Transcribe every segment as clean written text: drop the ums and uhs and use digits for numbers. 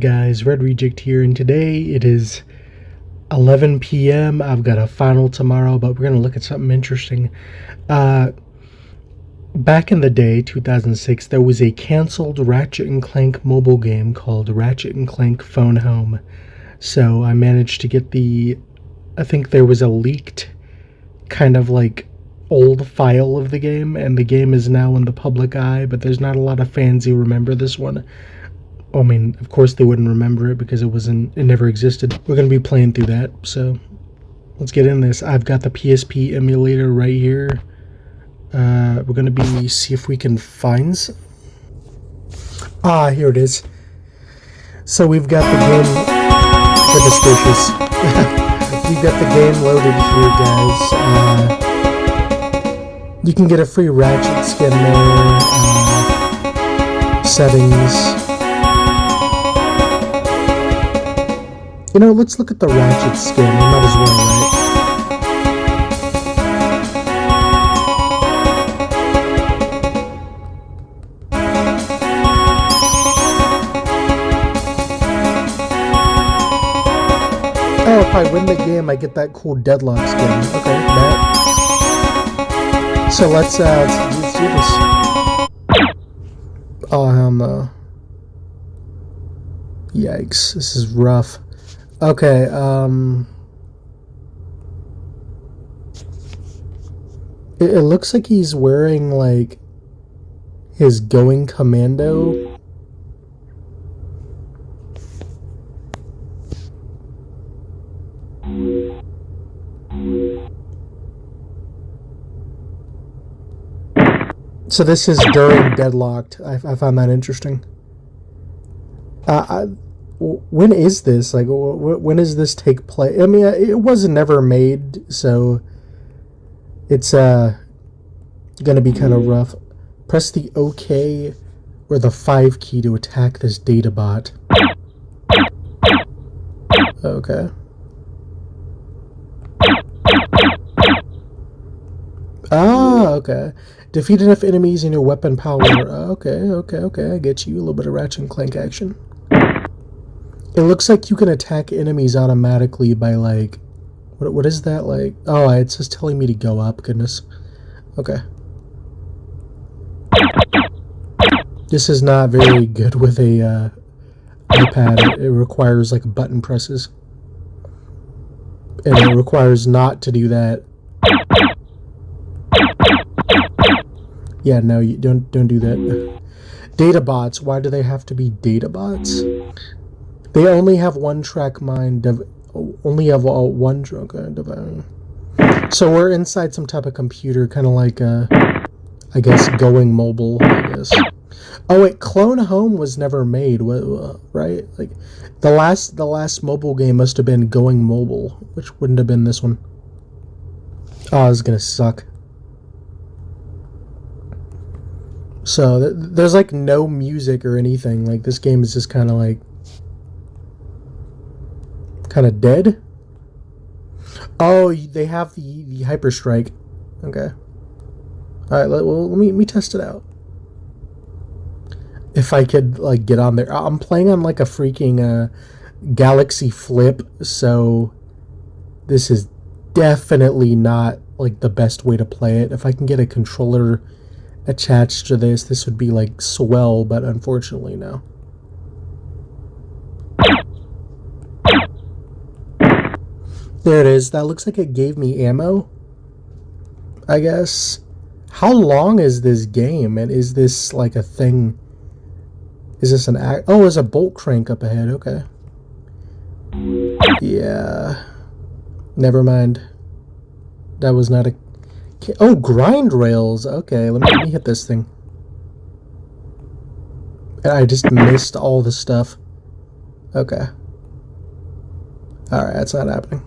guys, Red Reject here, and today it is 11 p.m. I've got a final tomorrow, but we're going to look at something interesting. Back in the day, 2006, there was a canceled Ratchet and Clank mobile game called Ratchet and Clank Phone Home. So I managed to get I think there was a leaked kind of like old file of the game, and the game is now in the public eye, but there's not a lot of fans who remember this one. I mean, of course they wouldn't remember it because it never existed. We're going to be playing through that, so let's get in this. I've got the PSP emulator right here. We're going to see if we can find some. Here it is. So we've got the game. Goodness gracious. We've got the game loaded here, guys. You can get a free Ratchet skin there. Settings. You know, let's look at the Ratchet skin. We might as well, right? Oh, if I win the game, I get that cool Deadlock skin. Okay, that. So let's do this. Oh, hell no. Yikes, this is rough. Okay, it looks like he's wearing, like, his going commando. So this is during Deadlocked. I found that interesting. When is this? Like, when does this take place? I mean, it was never made, so it's gonna be kind of rough. Press the OK or the 5 key to attack this data bot. Okay. Okay. Defeat enough enemies in your weapon power. Okay. I get you. A little bit of Ratchet and Clank action. It looks like you can attack enemies automatically by, like... What is that, like? Oh, it's just telling me to go up. Goodness. Okay. This is not very good with a iPad. It requires, like, button presses. And it requires not to do that. Yeah, no, you don't do that. Data bots. Why do they have to be data bots? They only have one-track mind. Only have one track. So we're inside some type of computer, kind of like I guess going mobile. I guess. Oh wait, Clone Home was never made, right? Like the last mobile game must have been Going Mobile, which wouldn't have been this one. Oh, it's gonna suck. So there's like no music or anything. Like this game is just kind of like. Kind of dead. Oh, they have the hyper strike. Okay. All right. Well, let me test it out. If I could like get on there, I'm playing on like a freaking Galaxy Flip, so this is definitely not like the best way to play it. If I can get a controller attached to this would be like swell, but unfortunately no. There it is. That looks like it gave me ammo, I guess. How long is this game? And is this like a thing? Is this an act? Oh, there's a bolt crank up ahead. Okay. Yeah. Never mind. That was not a... Oh, grind rails. Okay, let me hit this thing. I just missed all the stuff. Okay. Alright, that's not happening.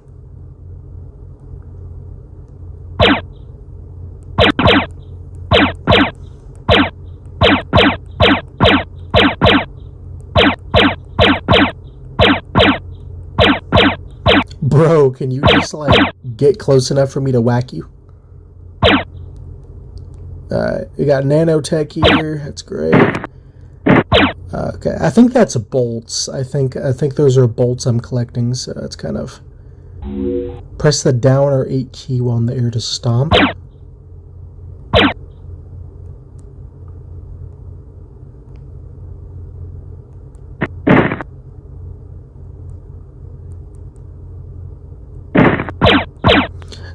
Bro, can you just, like, get close enough for me to whack you? Alright, we got nanotech here. That's great. Okay, I think that's bolts. I think those are bolts I'm collecting, so it's kind of... Press the down or 8 key while in the air to stomp.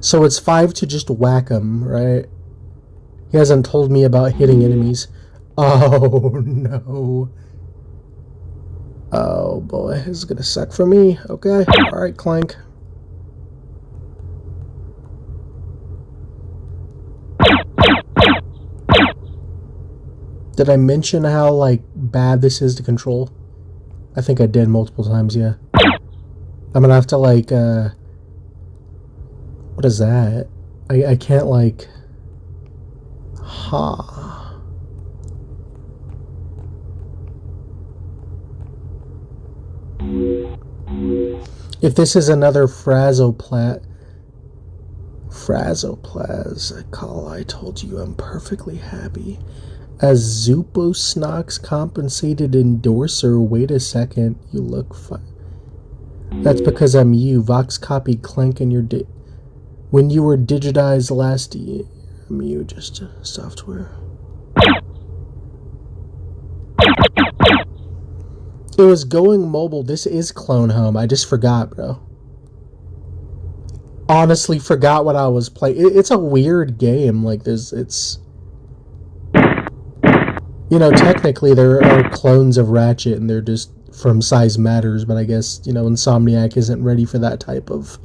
So it's 5 to just whack him, right? He hasn't told me about hitting enemies. Oh, no. Oh, boy. This is gonna suck for me. Okay. Alright, Clank. Did I mention how, like, bad this is to control? I think I did multiple times, yeah. I'm gonna have to, like, what is that? I can't, like... Ha. If this is another Frazoplaz, call, I told you I'm perfectly happy. A Zuposnox compensated endorser. Wait a second, you look fine. That's because I'm you. Vox copied Clank in your when you were digitized last year. I'm you, just software. It was going mobile. This is Clone Home. I just forgot, bro. Honestly forgot what I was playing. It's a weird game. Like, it's... You know, technically there are clones of Ratchet and they're just from Size Matters, but I guess, you know, Insomniac isn't ready for that type of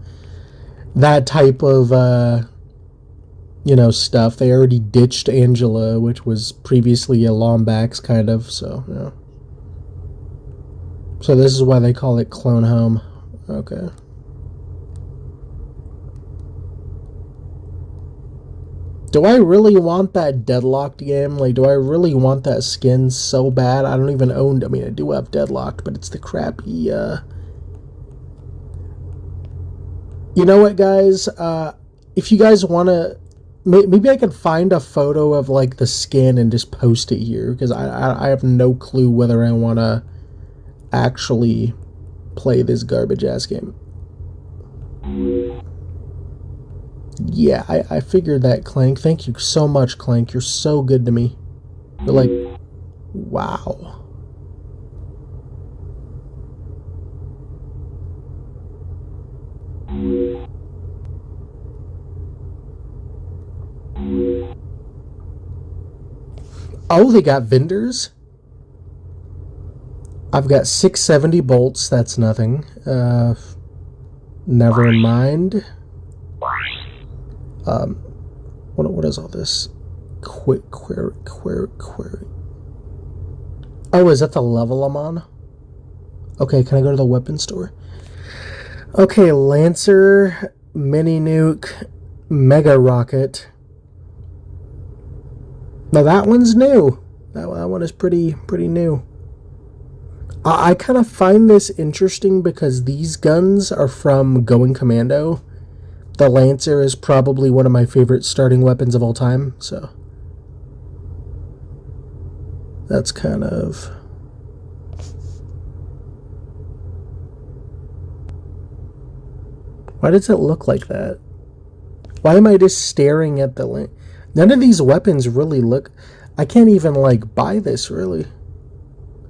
you know, stuff. They already ditched Angela, which was previously a Lombax, kind of, so, yeah. So this is why they call it Clone Home. Okay. Do I really want that Deadlocked game? Like, do I really want that skin so bad? I don't even own... I mean, I do have Deadlocked, but it's the crappy, You know what, guys? If you guys want to... Maybe I could find a photo of, like, the skin and just post it here, because I have no clue whether I want to actually play this garbage-ass game. Yeah, I figured that, Clank. Thank you so much, Clank. You're so good to me. You're like, wow. Oh, they got vendors? I've got 670 bolts. That's nothing. Never mind. What is all this? Query. Oh, is that the level I'm on? Okay, can I go to the weapon store? Okay, Lancer, Mini Nuke, Mega Rocket. Now that one's new. That one is pretty new. I kind of find this interesting because these guns are from Going Commando. The Lancer is probably one of my favorite starting weapons of all time, so that's kind of... Why does it look like that? Why am I just staring at the... None of these weapons really look... I can't even, like, buy this, really.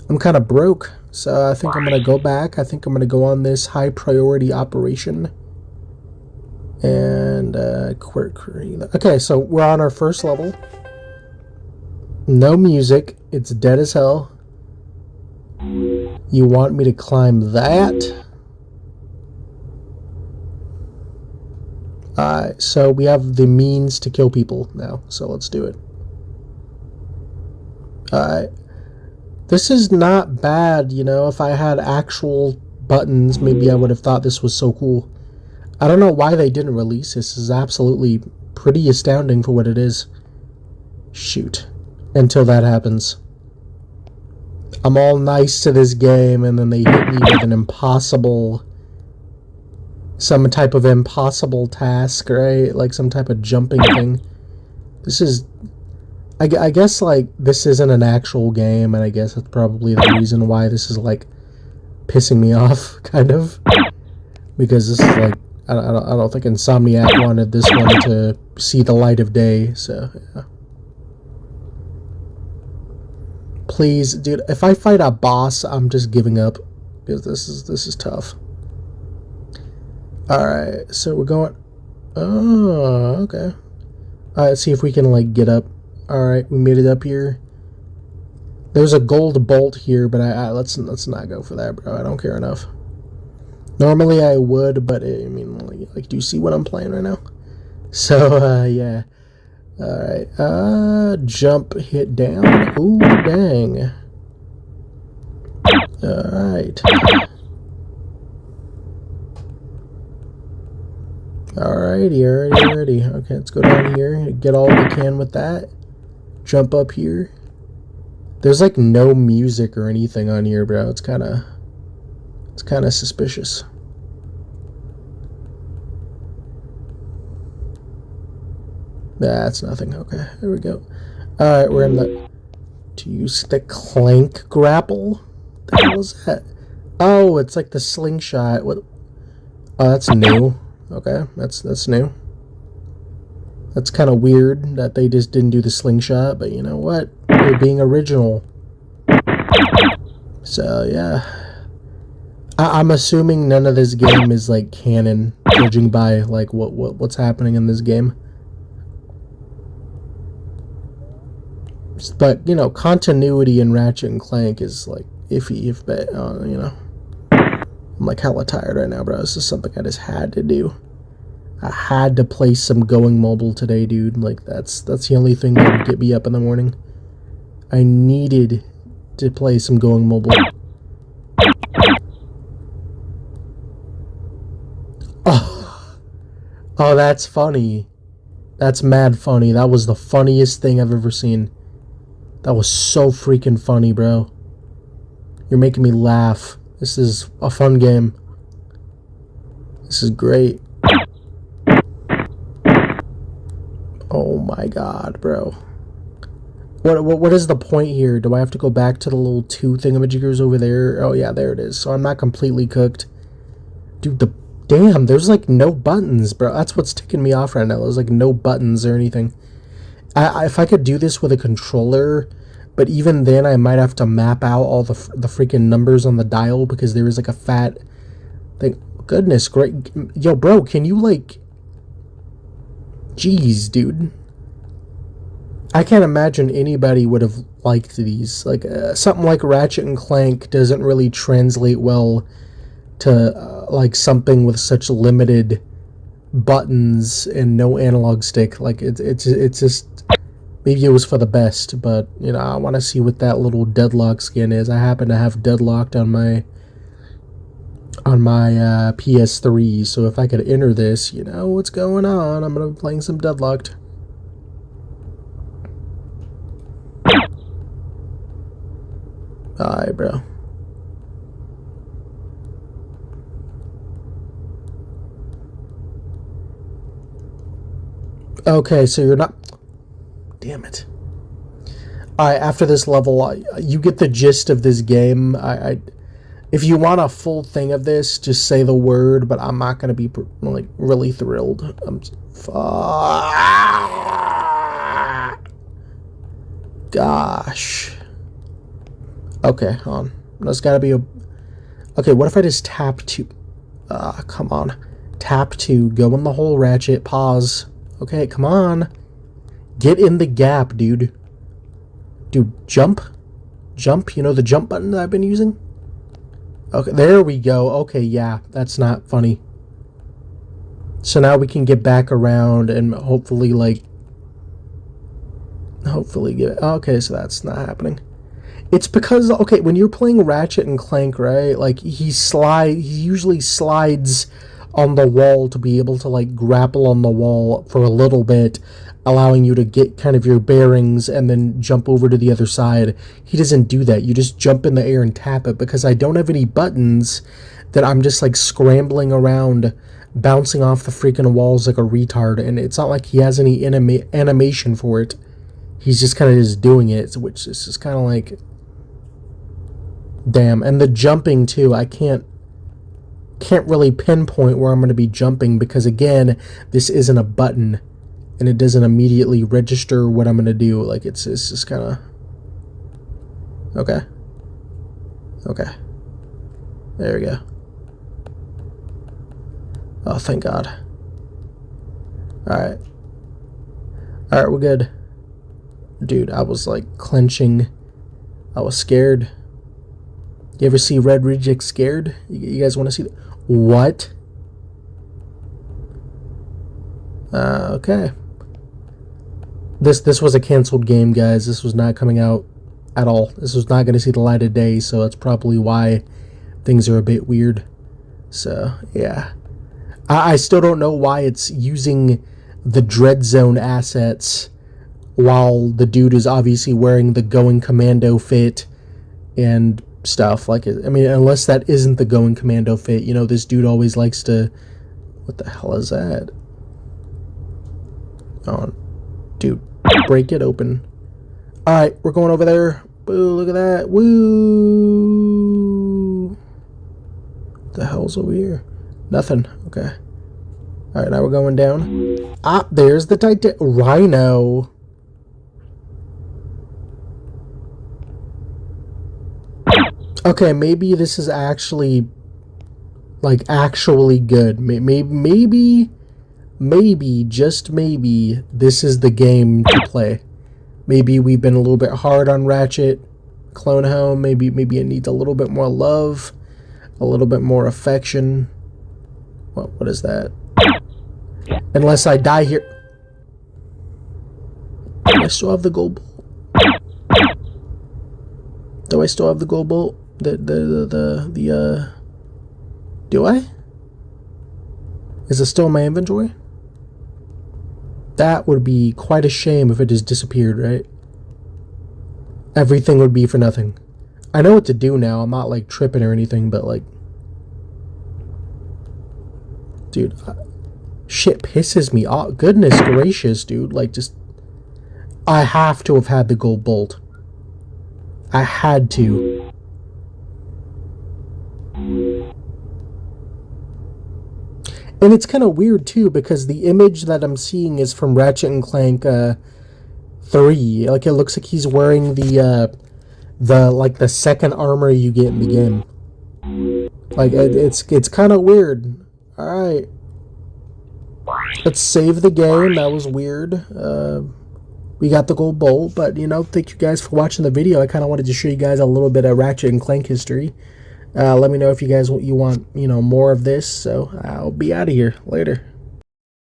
I'm kind of broke, so I think I'm going to go back. I think I'm going to go on this high priority operation. And, query. Okay, so we're on our first level. No music. It's dead as hell. You want me to climb that? So we have the means to kill people now, so let's do it. This is not bad, you know. If I had actual buttons, maybe I would have thought this was so cool. I don't know why they didn't release this. This is absolutely pretty astounding for what it is. Shoot. Until that happens. I'm all nice to this game, and then they hit me with an impossible... Some type of impossible task, right? Like some type of jumping thing. This is... I guess like this isn't an actual game, and I guess that's probably the reason why this is like pissing me off, kind of, because this is like I don't think Insomniac wanted this one to see the light of day. So yeah. Please, dude, if I fight a boss, I'm just giving up because this is tough. All right, so we're going. Oh, okay. All right, let's see if we can like get up. All right, we made it up here. There's a gold bolt here, but let's not go for that, bro. I don't care enough. Normally I would, but I mean, like, do you see what I'm playing right now? So yeah. All right, jump, hit down. Ooh, dang. All right. Alrighty. Okay, let's go down here. Get all we can with that. Jump up here. There's like no music or anything on here, bro. It's kind of suspicious. That's nothing. Okay, there we go. All right, we're in the to use the clank grapple. What the hell is that? Oh, it's like the slingshot. What? Oh, that's new. Okay, that's new. That's kind of weird that they just didn't do the slingshot, but you know what? They're being original. So yeah, I'm assuming none of this game is like canon, judging by like what's happening in this game. But you know, continuity in Ratchet and Clank is like iffy, you know. I'm like hella tired right now, bro. This is something I just had to do. I had to play some Going Mobile today, dude. Like that's the only thing that would get me up in the morning. I needed to play some Going Mobile. Oh, that's funny. That's mad funny. That was the funniest thing I've ever seen. That was so freaking funny, bro. You're making me laugh. This is a fun game. This is great. Oh my god, bro. What is the point here? Do I have to go back to the little 2 thingamajiggers over there? Oh yeah, there it is. So I'm not completely cooked. Dude, damn, there's like no buttons, bro. That's what's ticking me off right now. There's like no buttons or anything. If I could do this with a controller, but even then I might have to map out all the freaking numbers on the dial because there is like a fat thing. Goodness, great. Yo, bro, can you like... Jeez, dude. I can't imagine anybody would have liked these. Like, something like Ratchet and Clank doesn't really translate well to, like, something with such limited buttons and no analog stick. Like, it's just... Maybe it was for the best, but, you know, I want to see what that little deadlock skin is. I happen to have deadlocked on my PS3, so if I could enter this, you know what's going on. I'm going to be playing some deadlocked. Alright, bro. Okay, so you're not... Damn it. Alright, after this level, you get the gist of this game. If you want a full thing of this, just say the word, but I'm not going to be, like, really thrilled. Gosh. Okay, hold on. There's got to be a... Okay, what if I just tap to... come on. Tap to, go in the hole, Ratchet, pause. Okay, come on. Get in the gap, dude. Dude, jump. Jump, you know the jump button that I've been using? Okay, there we go. Okay, yeah, that's not funny. So now we can get back around and hopefully, like... Hopefully get... Okay, so that's not happening. It's because, okay, when you're playing Ratchet and Clank, right? Like, he usually slides on the wall to be able to, like, grapple on the wall for a little bit, allowing you to get kind of your bearings and then jump over to the other side. He doesn't do that. You just jump in the air and tap it because I don't have any buttons that I'm just, like, scrambling around, bouncing off the freaking walls like a retard, and it's not like he has any animation for it. he's just kind of just doing it, which is just kind of like, damn. And the jumping too, I can't really pinpoint where I'm going to be jumping, because again, this isn't a button and it doesn't immediately register what I'm going to do. Like it's just kind of okay. There we go. Oh, thank God. Alright, we're good. Dude, I was like clenching. I was scared. You ever see Red Reject scared? You guys want to see that? What? Okay. This was a canceled game, guys. This was not coming out at all. This was not going to see the light of day, so that's probably why things are a bit weird. So, yeah. I still don't know why it's using the Dread Zone assets while the dude is obviously wearing the Going Commando fit and stuff. Like, I mean, unless that isn't the Going Commando fit. You know, this dude always likes to... What the hell is that? Oh, dude, break it open. Alright, we're going over there. Boo, look at that. Woo! What the hell's over here? Nothing. Okay. Alright, now we're going down. Ah, there's the Titan Rhino. Okay, maybe this is actually, like, actually good. Maybe, just maybe, this is the game to play. Maybe we've been a little bit hard on Ratchet Clone Home. Maybe it needs a little bit more love, a little bit more affection. What is that? Unless I die here. Do I still have the gold bolt? Do I still have the gold bolt? Do I? Is it still in my inventory? That would be quite a shame if it just disappeared, right? Everything would be for nothing. I know what to do now. I'm not, like, tripping or anything, but, like... Dude, shit pisses me off. Goodness gracious, dude. Like, just... I have to have had the gold bolt. I had to. And it's kind of weird, too, because the image that I'm seeing is from Ratchet and Clank 3. Like, it looks like he's wearing the second armor you get in the game. Like, it's kind of weird. Alright. Let's save the game. That was weird. We got the gold bolt, but, you know, thank you guys for watching the video. I kind of wanted to show you guys a little bit of Ratchet and Clank history. Let me know if you guys want, you know, more of this. So I'll be out of here. Later.